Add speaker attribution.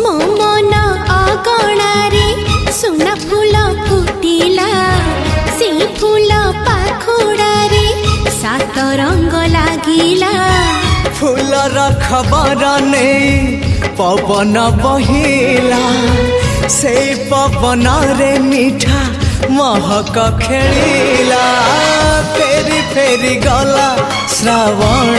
Speaker 1: मो मन अगणारे सुना फूल फुटिला से फूल पाखुड़ारे सात रंग लागिला
Speaker 2: फूलर खबर नहीं पवन बहिला से पवन रे मीठा महक खेलिला फेरी फेरी गला श्रावण